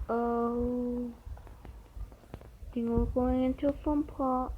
Oh, tinggal pengen telepon Pak.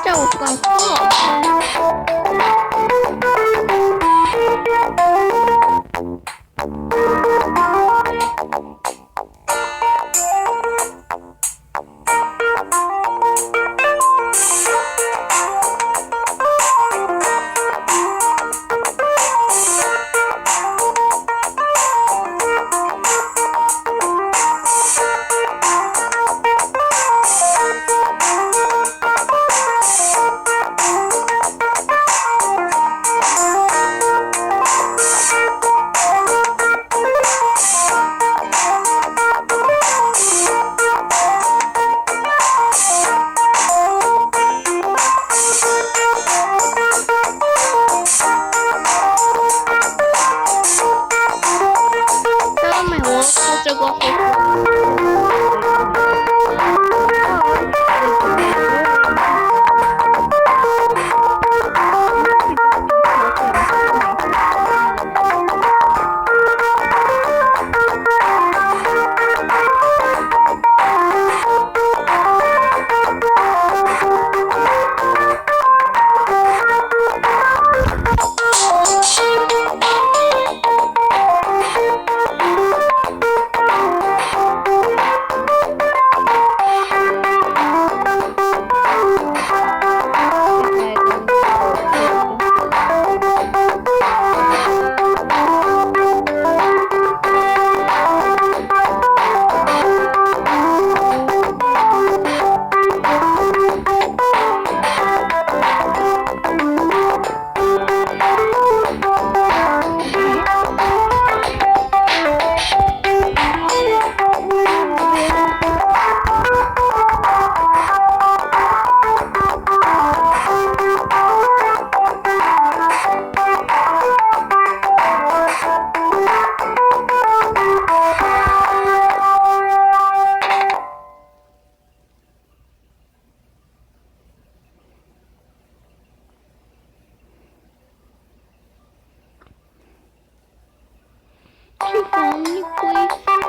Jauh bukan这个去房里归。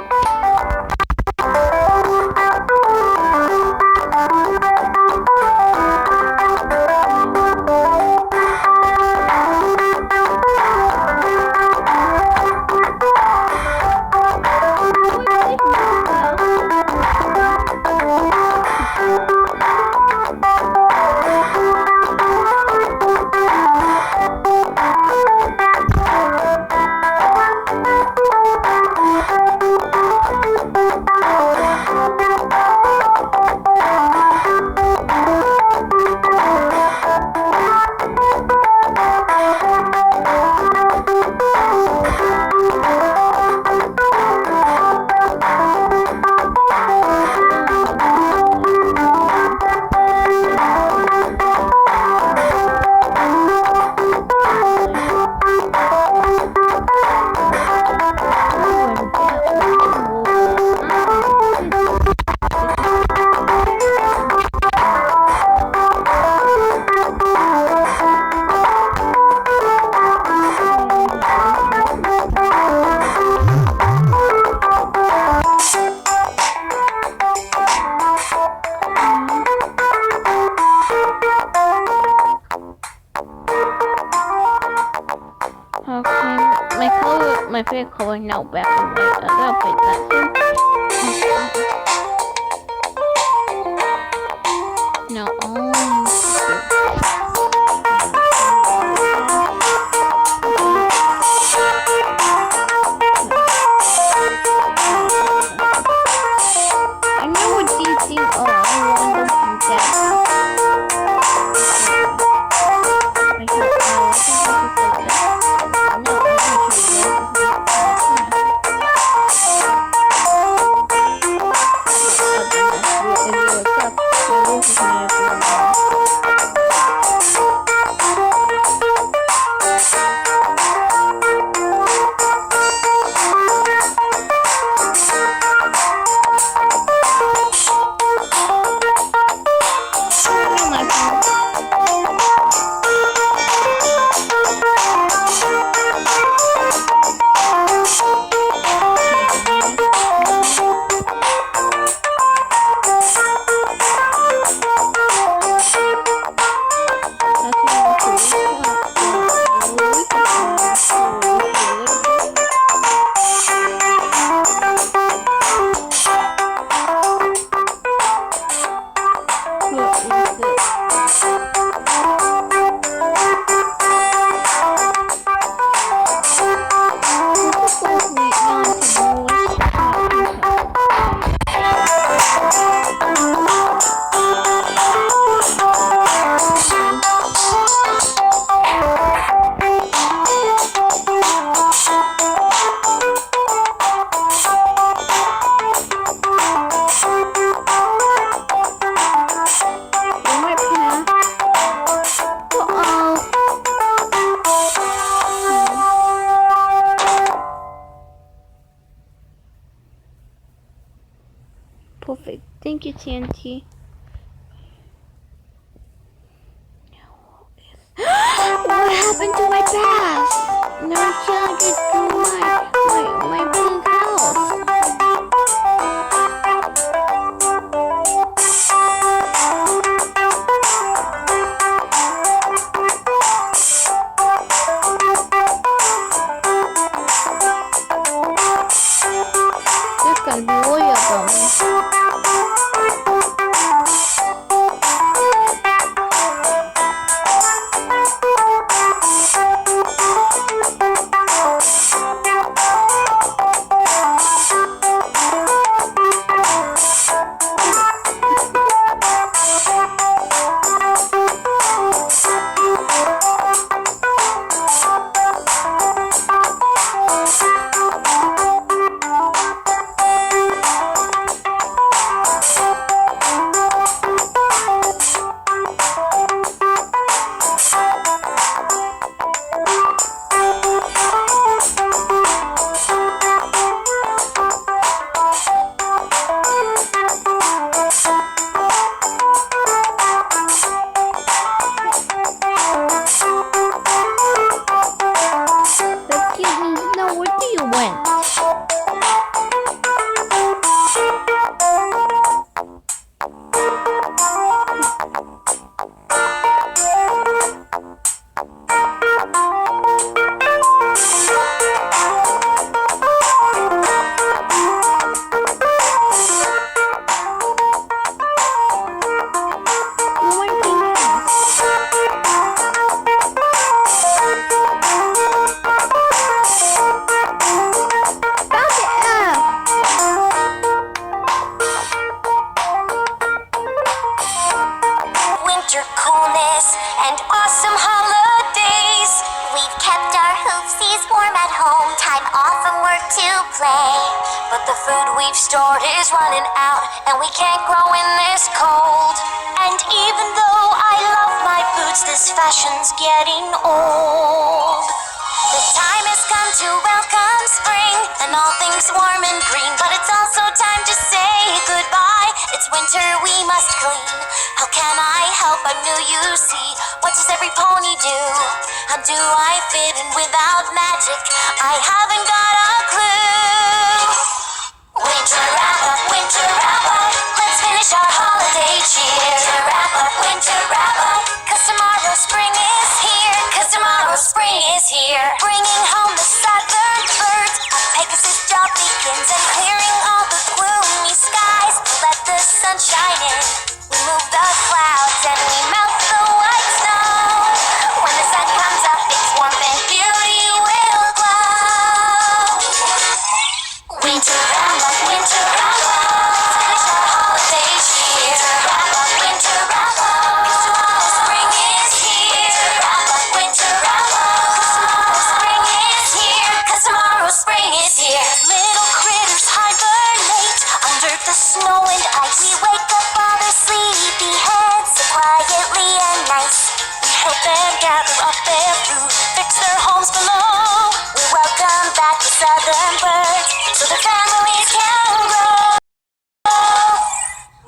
know better way to love it. No, I know what these things are. I want them from that. Perfect. Thank you, TNT. What happened to my path? No, I can't get through my big house. There's gonna be way of them. We've stored is running out, and we can't grow in this cold. And even though I love my boots, this fashion's getting old. The time has come to welcome spring, and all things warm and green. But it's also time to say goodbye. It's winter, we must clean. How can I help but new you see? What does every pony do? How do I fit in without magic? I haven't got a clue. Winter wrap up, let's finish our holiday cheer. Winter wrap up, 'cause tomorrow spring is here. 'Cause tomorrow spring is here. Bringing home the southern birds, Pegasus Winter wrap up, winter wrap up. Let's finish our holiday cheer. Wrap up, winter wrap up. 'Cause tomorrow spring is here. Wrap up, winter wrap up. 'Cause tomorrow spring is here. 'Cause tomorrow spring is here. Little critters hibernate under the snow and ice. We wake up all their sleepy heads so quietly and nice. We help them gather up their food, fix their homes below. We welcome back the southern birds so the families can grow.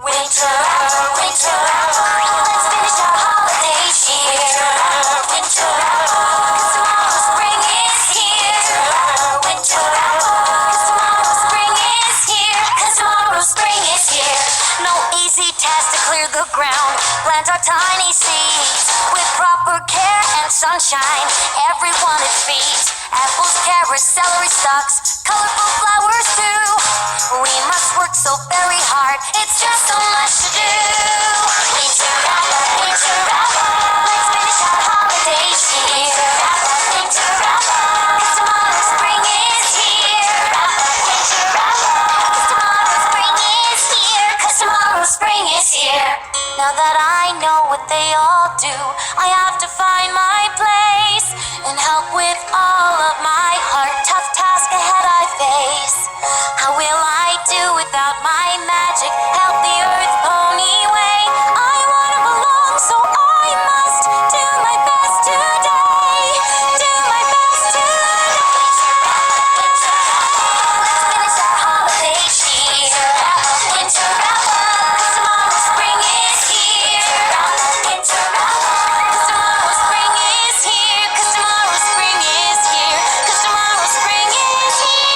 Winter wrapper, winter wrapper, let's finish our holiday cheer. Winter wrapper, 'cause tomorrow spring is here. Winter wrapper, 'cause tomorrow spring is here. 'Cause tomorrow spring is here. No easy task to clear the ground. Plant our tiny seeds with proper care and sunshine. Everyone it feeds. Apples, carrots, celery stalks, colorful flowers too. We must work so very hard. It's just so much to do. Winter wrapper, winter wrapper. Let's finish our holiday cheer. Winter wrapper, 'cause tomorrow spring is here. Winter wrapper, 'cause tomorrow spring is here. 'Cause tomorrow spring is here. Now that I know what they all do, I have to find my place and help with all of my heart. Tough task ahead I face. How will I do without my magic? Help the earth pony way. I wanna belong, so I must do my best today. Do my best today. Winter wrapper, let's finish our holiday cheer. Winter wrapper, 'cause tomorrow spring is here. Winter wrapper, 'cause tomorrow spring is here. 'Cause tomorrow spring is here. 'Cause tomorrow spring is here.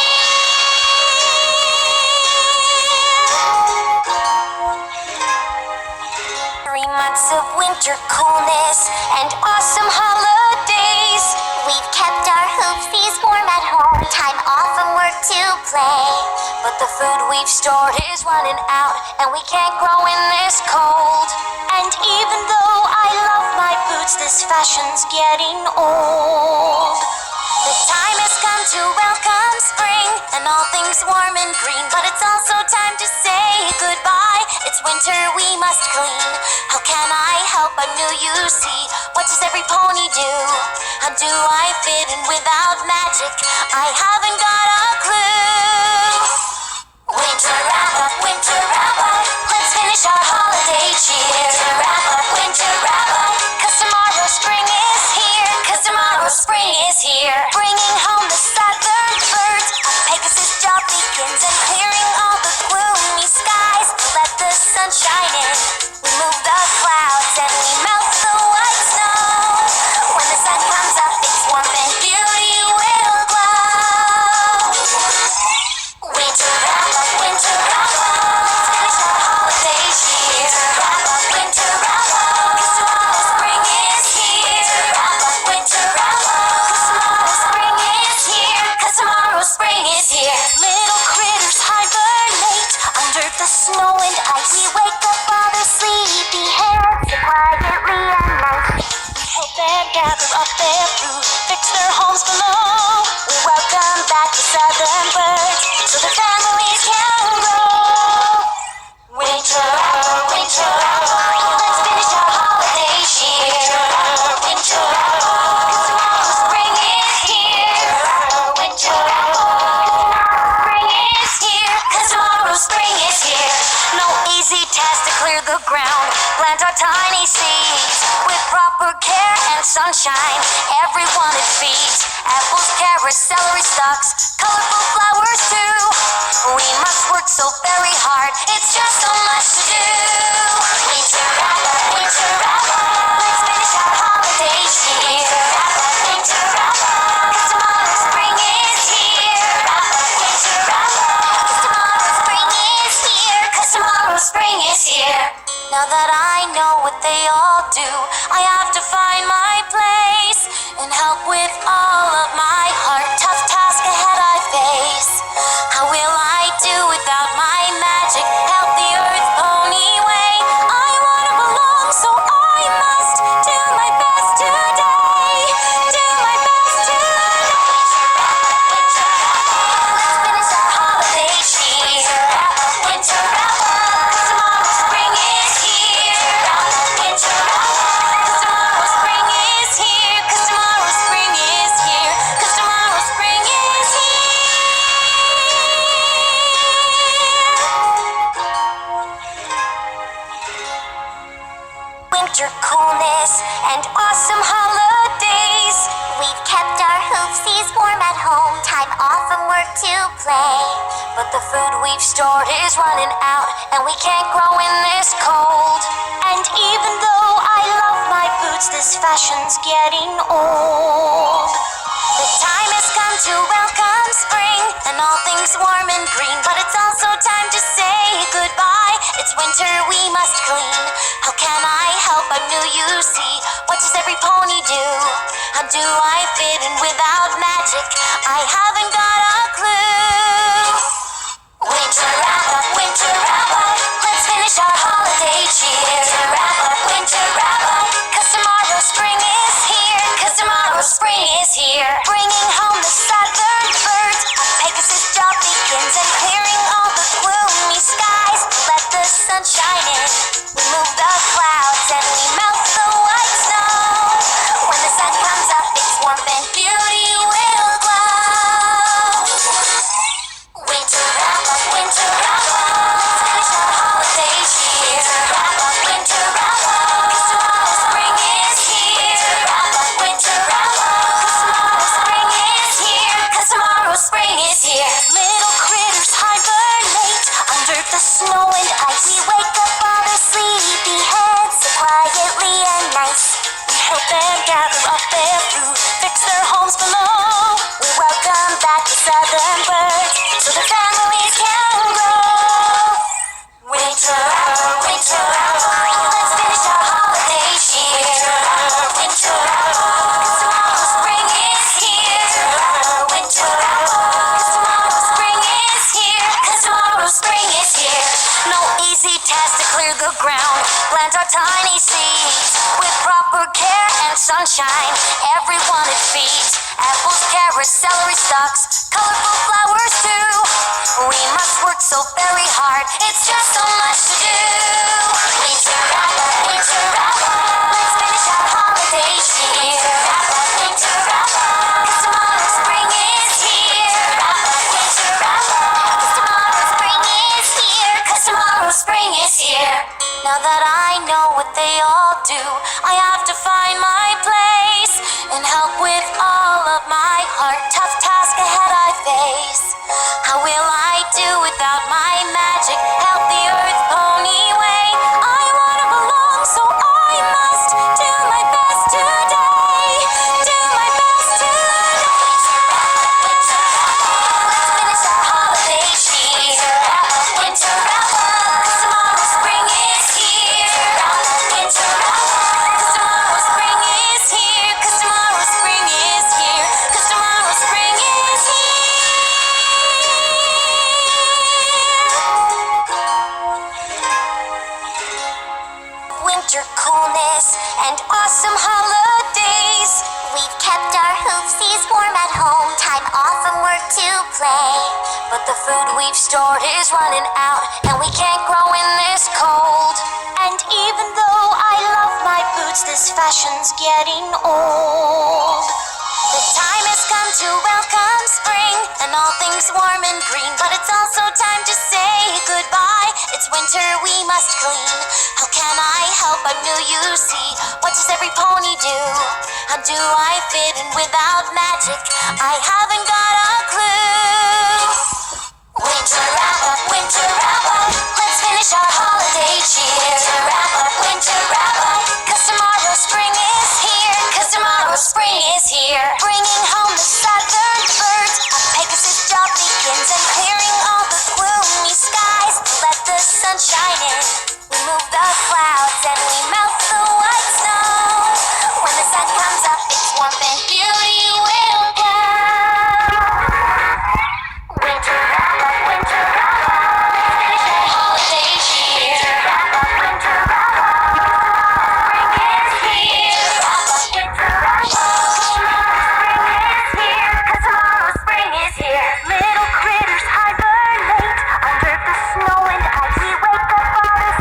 3 months of winter coolness and awesome holidays. We've kept our hoopsies warm at home. Time off from work to play. But the food we've stored is running out, and we can't grow in this cold. And even though I love my boots, this fashion's getting old. The time has come to welcome spring and all things warm and green. But it's also time to say goodbye. It's winter, we must clean. How can I help but new you see? What does every pony do? How do I fit in without magic? I haven't got a clue. Winter wrap up, let's finish our holiday cheer. Winter wrap up, 'cause tomorrow spring is here. 'Cause tomorrow spring is here. Bringing home the southern birds. Pegasus job begins and clearing all the gloomy skies. Let the sun shine in. We move the clouds and we melt the white snow. When the sun comes up, it's warm and beauty will glow. Winter wrap up, winter wrap up. Let's finish our holiday cheer. Winter wrap up, 'cause tomorrow spring is here. Winter wrap up, 'cause tomorrow spring is here. 'Cause tomorrow spring is here. Little critters hibernate under the snow and ice. We wake up all their sleepy heads so quietly and nice. We help them gather up their food, fix their homes below. We welcome back the southern birds so the families can grow. Winter wrapper, let's finish our holiday cheer. Winter wrapper, 'cause tomorrow spring is here. Winter wrapper, 'cause tomorrow spring is here. 'Cause tomorrow spring is here. No easy task to clear the ground. Plant our tiny seeds with proper care and sunshine. Everyone it feeds. Apples, carrots, celery stalks, colorful flowers too. We must work so very hard. It's just so much to do. Winter wrapper, let's finish our holiday cheer. Winter wrapper, 'cause tomorrow spring is here. Winter wrapper, 'cause tomorrow spring is here. 'Cause tomorrow spring is here. Now that I know what they all do, I have to find my place and help with all of my heart. Tough task ahead I face. How will I do without my magic? Help the earth pony way. I wanna belong, so I must do my best today. Do my best today. Winter wrapper, let's finish our holiday winter coolness and awesome holidays. We've kept our hoopsies warm at home, time off from work to play. But the food we've stored is running out, and we can't grow in this cold. And even though I love my boots, this fashion's getting old. The time has come to welcome spring and all things warm and green, but it's also time to say goodbye. It's winter, we must clean. How can I help? I'm new, you see. What does every pony do? How do I fit in without magic? I haven't got a clue. Winter wrap up, winter wrap up. Let's finish our holiday cheer. Winter wrap up, winter wrap up. 'Cause tomorrow spring is here. 'Cause tomorrow spring is here. Bringing home the southern birds. Pegasus job begins and clearing all the gloomy skies. Let the sun shine in. We move the clouds and we melt the white snow. When the sun comes up, it's warmth and beauty will glow. Winter wrap up, winter wrap up. Let's finish our holiday cheer. Winter wrap up, winter wrap up. 'Cause tomorrow spring is here. Winter wrap up, winter wrap up. 'Cause tomorrow spring is here. 'Cause tomorrow spring is here. Little critters hibernate under the snow and ice. We wake up all their sleepy heads so quietly and nice. We help them gather up their food, fix their homes below. We welcome back the southern birds so the families can grow. Winter wrap, winter wrap, let's finish our holiday cheer. Winter wrap, 'cause tomorrow spring is here. Winter wrap, 'cause tomorrow spring is here. 'Cause tomorrow spring is here. No easy task to clear the ground, plant our tiny seeds with proper care and sunshine. Everyone it feeds. Apples, carrots, celery stalks, colorful flowers too. We must work so very hard, it's just so much to do. Winter wrap up, winter wrap up. Let's finish our holiday cheer. Winter wrap up, winter wrap up. 'Cause tomorrow spring is here. Winter wrap up, 'cause tomorrow spring is here. 'Cause tomorrow spring is here. Now that I know what they all do, I have to find my place and help with all of my heart. Tough task ahead I face. How will I do without my magic? Help the earth pony way. I wanna belong, so I must do my best today. Do my best today. Winter wrap up, let's finish our holiday cheer. Winter wrap up, 'cause tomorrow spring is here. Winter wrap up, 'cause tomorrow spring is here. 'Cause tomorrow spring is here. 'Cause tomorrow spring is here. Winter coolness and awesome holidays. We've kept our hoopsies warm at home, time off from work to play. But the food we've stored is running out, and we can't grow in this cold. And even though I love my boots, this fashion's getting old. The time has come to welcome spring and all things warm and green, but it's also time to say goodbye. It's winter, we must clean. How can I help? I'm new, you see. What does every pony do? How do I fit in without magic? I haven't got a clue. Winter wrap up, winter wrap up. Let's finish our holiday cheer. Winter wrap up, winter wrap up. 'Cause tomorrow spring is here. 'Cause tomorrow spring is here. Bringing home the southern birds. Pegasus job begins and clearing all the gloomy skies. Let the sun shine in. We move the clouds and we melt the white snow. When the sun comes up, it's warmth and beauty will come. Winter wrap up, winter wrap up. Let's finish our holiday cheer. Winter wrap up, winter wrap up. Spring is here. Winter wrap up. Spring is here. 'Cause tomorrow spring is here. Little critters hibernate under the snow and ice. We wake up all the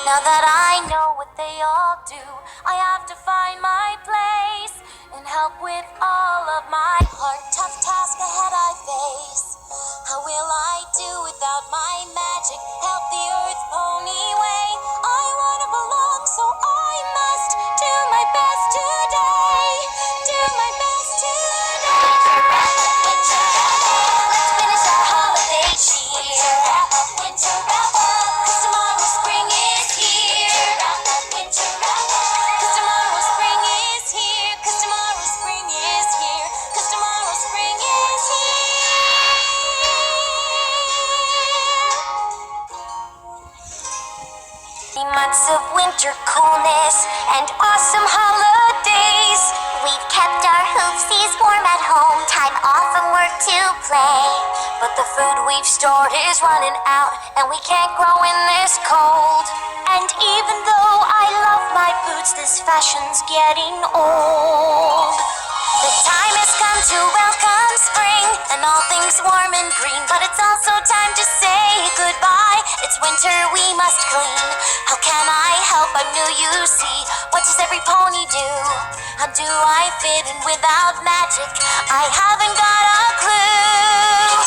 Now that I know what they all do, I have to find my place and help with all of my heart. Tough task ahead I face. How will I do without my magic? Help the earth pony way. I wanna belong, so I must do my best today. Do my best today. Winter wrap up, winter wrap up. Let's finish our holiday cheer. Winter wrap up, winter wrap up. 'Cause tomorrow spring is here. Wrap up, winter wrap up. 'Cause tomorrow spring is here. 'Cause tomorrow spring is here. 'Cause tomorrow spring is here. 3 months of winter coolness and awesome holidays. We've kept our hoofsies warm at home, time off from work to play. But the food we've stored is running out, and we can't grow in this cold. And even though I love my boots, this fashion's getting old. The time has come to welcome spring and all things warm and green. But it's also time to say goodbye. It's winter, we must clean. How can I help? I'm new, you see. What does every pony do? How do I fit in without magic? I haven't got a clue.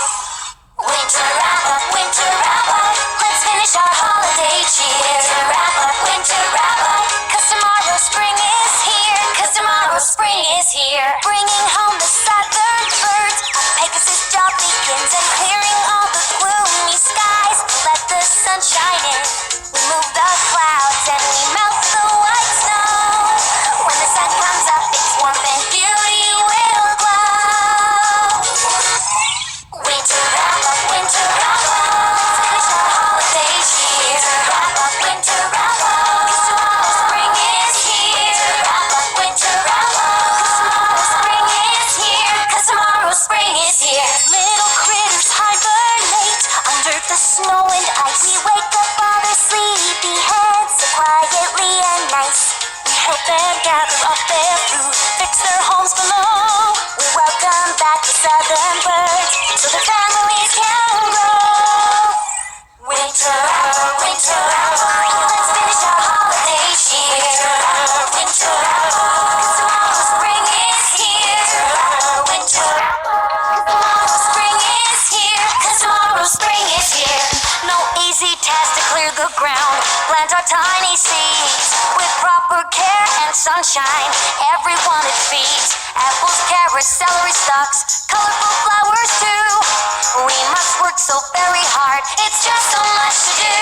Winter wrap up, winter wrap up. Let's finish our holiday cheer. Winter wrap up, winter wrap up. 'Cause tomorrow spring is here. 'Cause tomorrow spring is here. Bringing home the southern birds. Pegasus job begins and clearing all the gloomy skies. Let the sun shine in. We move the clouds and we melt the white snow. When the sun comes up, it's warmth and beauty will glow. Winter wrap up, winter wrap up. Let's finish our holiday cheer. Winter wrap up, winter wrap up. 'Cause tomorrow spring is here. Wrap up, winter wrap up. 'Cause tomorrow spring is here. 'Cause tomorrow spring is here. Little critters hibernate under the snow and ice. We wake up all their sleepy heads so quietly and nice. We help them gather up their food, fix their homes below. We welcome back the southern birds so the families can grow. Winter wrap up, winter wrap up. Let's finish our holiday cheer. Winter wrap up, winter wrap up. 'Cause tomorrow spring is here. Winter wrap up. 'Cause tomorrow spring is here. 'Cause tomorrow spring is here. No easy task to clear the ground. Plant our tiny seeds with proper care and sunshine. Everyone it feeds. Apples, carrots, celery stalks, colorful flowers too. We must work so very hard. It's just so much to do.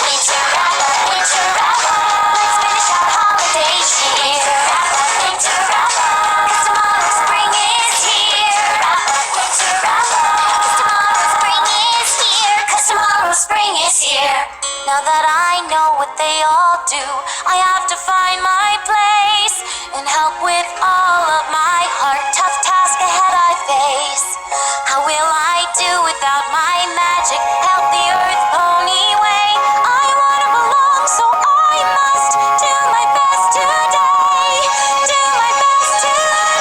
Winter wrap up, winter wrap up. Let's finish our holiday cheer. Winter wrap up, winter wrap up. 'Cause tomorrow spring is here. Wrap up, winter wrap up. 'Cause tomorrow spring is here. 'Cause tomorrow spring is here. Now that I know what they all do, I have to find my place and help with all of my heart. Tough task ahead I face. How will I do without my magic? Help the earth pony way. I wanna belong, so I must do my best today. Do my best today.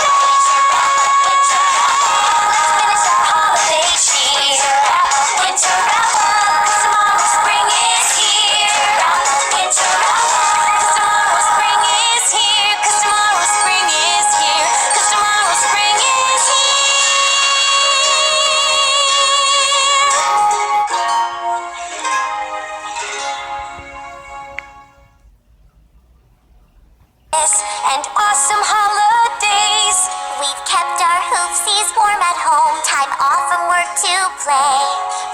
Winter wrap up, let's finish our holiday cheer. Winter wrap up, winter wrap up. 'Cause tomorrow spring is here. Wrap up, winter wrap up. 'Cause tomorrow spring is here. 'Cause tomorrow spring is here. 'Cause tomorrow spring is here. And awesome holidays. We've kept our hoofsies warm at home, time off from work to play.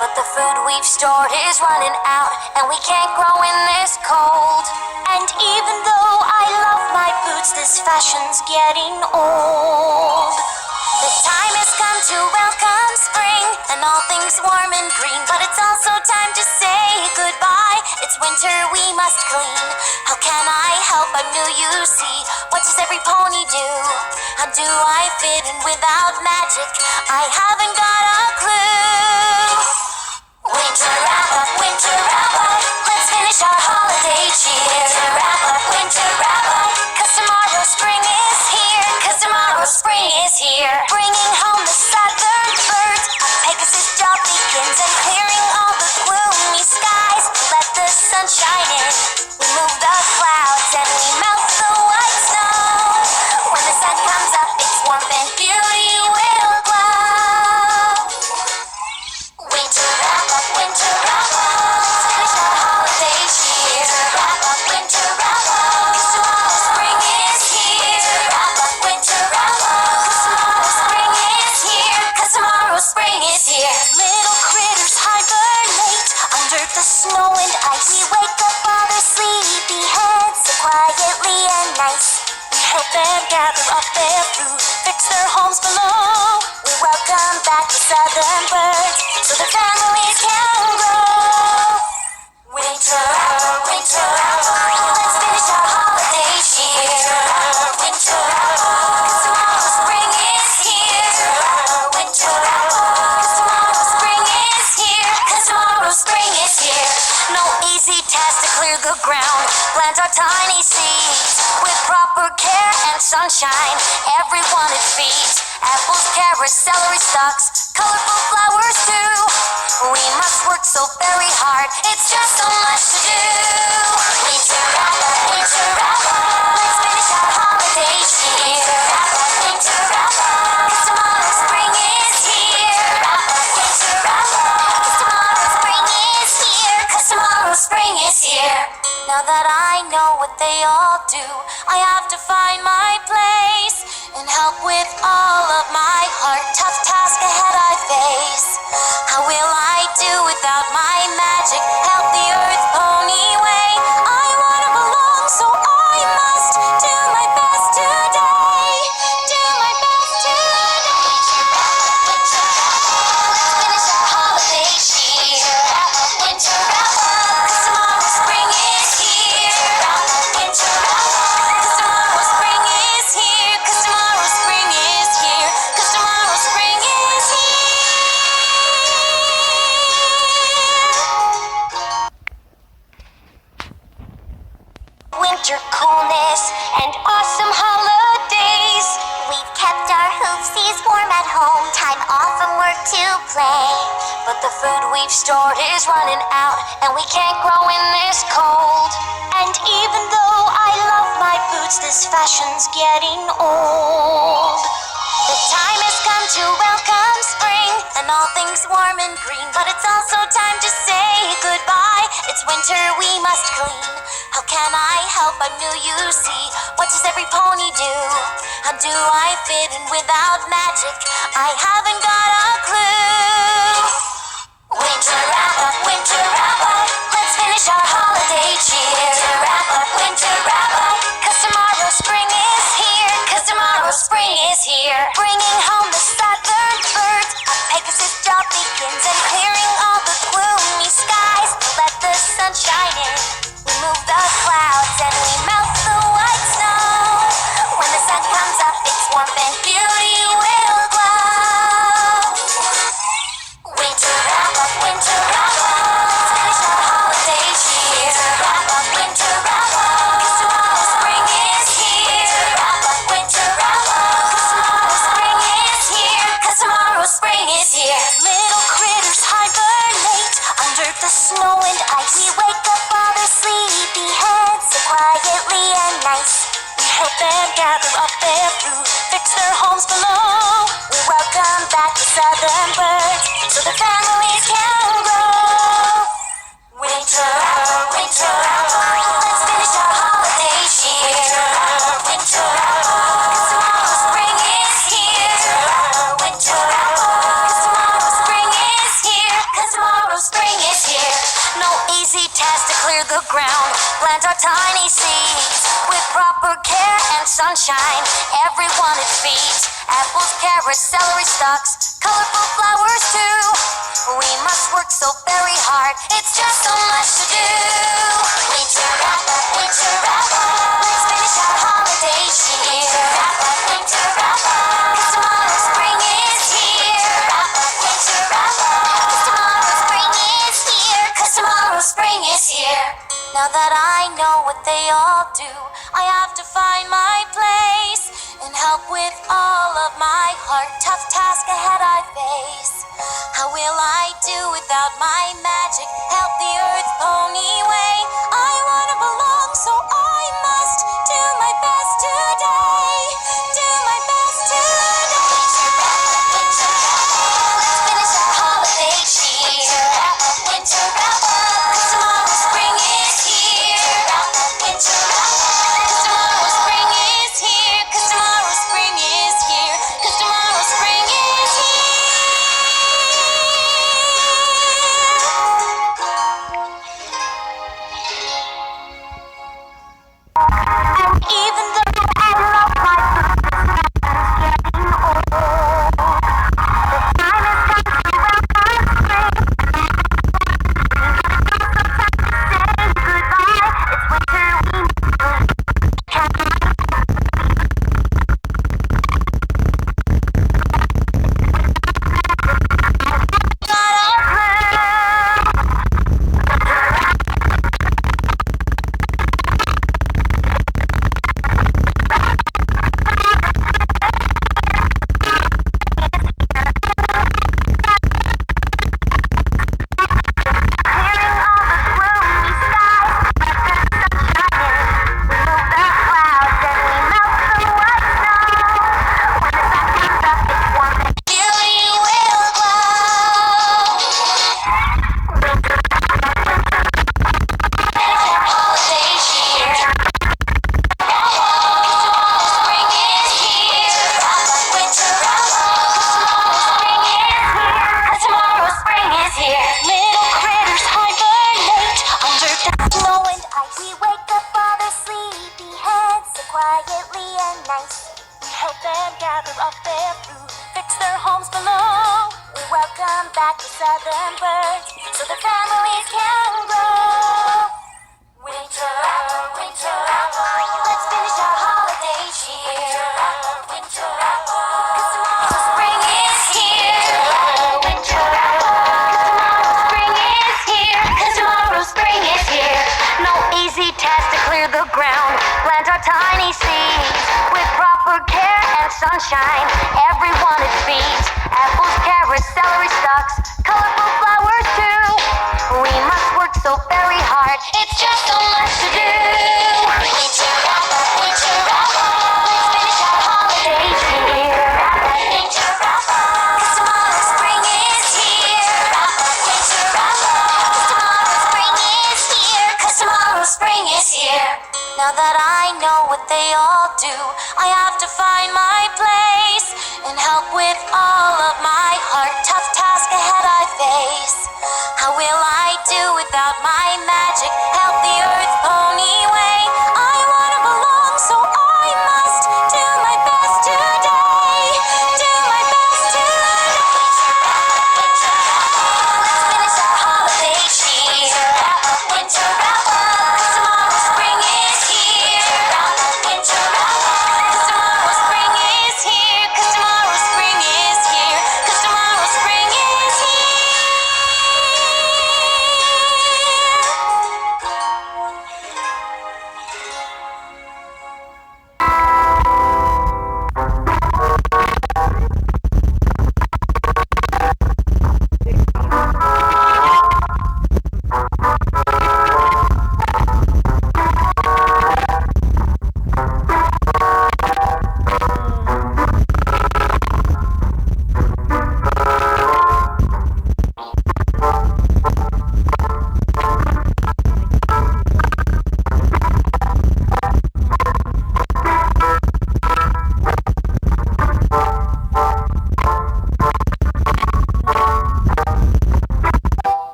But the food we've stored is running out, and we can't grow in this cold. And even though I love my boots, this fashion's getting old. The time has come to welcome spring and all things warm and green. But it's also time to say goodbye. It's winter, we must clean. How can I help? I'm new, you see. What does every pony do? How do I fit in without magic? I haven't got a clue. Winter wrap up, winter wrap up. Let's finish our holiday cheer. Winter wrap up, winter wrap up. 'Cause tomorrow spring is here. 'Cause tomorrow spring is here. Bringing home the southern birds. Pegasus job begins and clearing all the gloomy skies. Let the sun shine in. help them gather up their food, fix their homes below. We welcome back the southern birds so the families can grow. Winter, winter, let's finish our holiday cheer. Winter, 'cause tomorrow spring is here. Winter, 'cause tomorrow spring is here. 'Cause tomorrow spring is here. No easy task to clear the ground. Plant our tiny seeds with proper care and sunshine. Everyone it feeds. Apples, carrots, celery stalks, colorful flowers too. We must work so very hard. It's just so much to do. Winter wrapper, let's finish our holiday cheer. Winter wrapper, 'cause tomorrow spring is here. Winter wrapper, 'cause tomorrow spring is here. 'Cause tomorrow spring is here. Now that I know what they all do, I have to find my place and help with all of my heart. Tough task ahead I face. How will I do without my magic? Help the earth pony way. I wanna belong, so I must do my best today. Do my best today. Let's finish our holiday cheer. Winter wrapper, 'cause tomorrow spring is here. Winter wrapper, 'cause tomorrow spring is here. 'Cause tomorrow spring is here. 'Cause tomorrow spring is here. Winter coolness and awesome holidays. We've kept our hoopsies warm at home. Time off from work to play. But the food we've stored is running out, and we can't grow in this cold. And even though I love my boots, this fashion's getting old. The time has come to welcome spring and all things warm and green. But it's also time to say goodbye. It's winter, we must clean. How can I help? I knew you see. What does every pony do? How do I fit in without magic? I haven't got a clue. Winter wrap up, let's finish our holiday cheer. Winter wrap up, 'cause tomorrow spring is here. 'Cause tomorrow spring is here. Bringing home the southern birds. A Pegasus job begins and clearing all the gloomy skies. Let the sun shine in. We move the clouds and we melt the white snow. When the sun comes up, its warmth and beauty will glow. Winter wrap up, let's finish our holiday cheer. Winter wrap up, 'cause tomorrow spring is here. Winter wrap up, 'cause tomorrow spring is here. 'Cause tomorrow spring is here. Little critters hibernate under the snow and ice. We wake up all their sleepy heads so quietly and nice. We help them gather up their food, fix their homes below. We welcome back the southern birds so the families can grow. Winter, let's finish our holiday cheer. Winter, 'cause tomorrow spring is here. Winter, 'cause tomorrow spring is here. 'Cause tomorrow spring is here. No easy task to clear the ground. Plant our tiny seeds with proper care and sunshine. Everyone it feeds. Apples, carrots, celery stalks, colorful flowers too. We must work so very hard. It's just so much to do. Winter wrap up, let's finish our holiday cheer. Winter wrap up, 'cause tomorrow spring is here. Winter wrap up, 'cause tomorrow spring is here. 'Cause tomorrow spring is here. Now that I know what they all do, I have to find my place and help with all of my heart. Tough task ahead I face. How will I do without my magic? Help the earth pony way. I wanna belong, so I must do my best today. Do my best today. Let's finish our holiday cheer. Winter wrap up, 'cause tomorrow spring is here. Winter wrap up, 'cause tomorrow spring is here. 'Cause tomorrow spring is here. 'Cause tomorrow spring is here. sunshine. Everyone is beans, apples, carrots, celery stalks, colorful flowers too. We must work so very hard. It's just so much to do. Winter wrap up, winter wrap up. Let's finish our holidays here. Wrap up, winter wrap up. 'Cause tomorrow spring is here. Wrap up, winter wrap up. 'Cause tomorrow spring is here. 'Cause tomorrow spring is here. Now that I know what they all do, I have to find my place and help with all of my heart. Tough task ahead I face. How will I do without my magic? Help the earth pony way. I wanna belong, so I must do my best today. Do my best today. Let's finish our holiday cheer. Wrap up, winter wrap up. 'Cause tomorrow spring is here. Wrap up, winter wrap up. 'Cause tomorrow spring is here. 'Cause tomorrow spring is here. 'Cause tomorrow spring is here.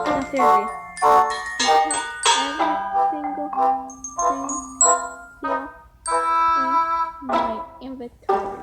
No, seriously. I have every single thing here in my inventory.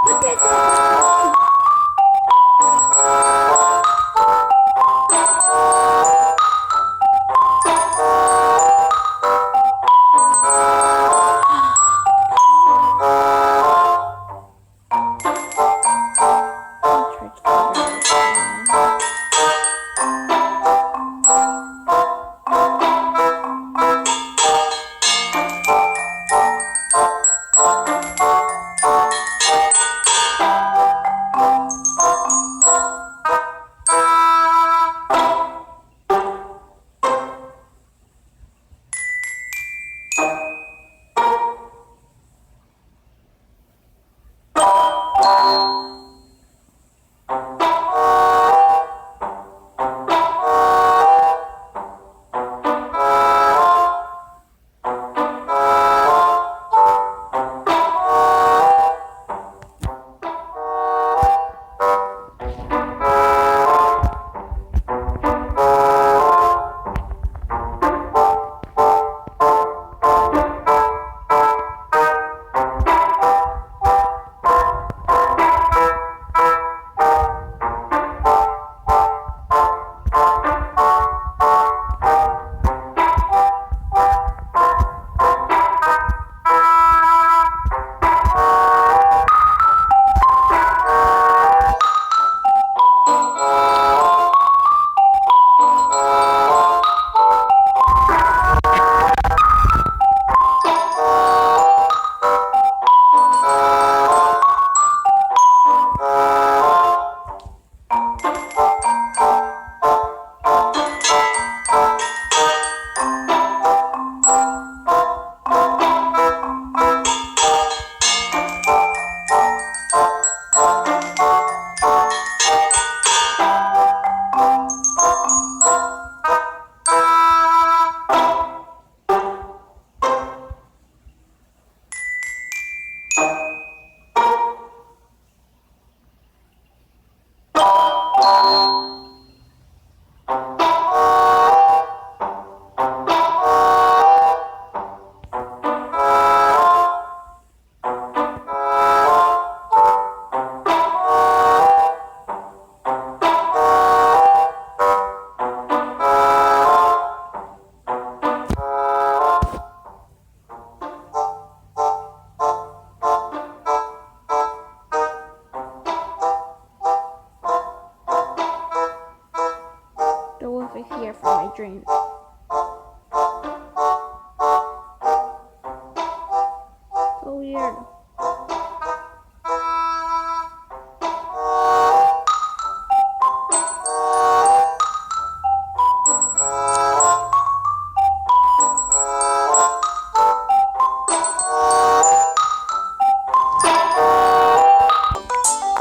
Look at that! The wolf is here for my dreams. So weird.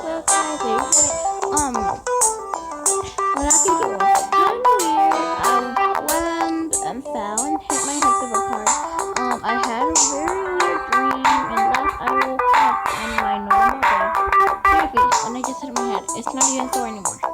Well, guys, what I can do was kind of weird. I went and fell and hit my head with a car. I had a very weird dream, and last I woke up on my normal bed. Seriously, and I just hit my head. It's not even sore anymore.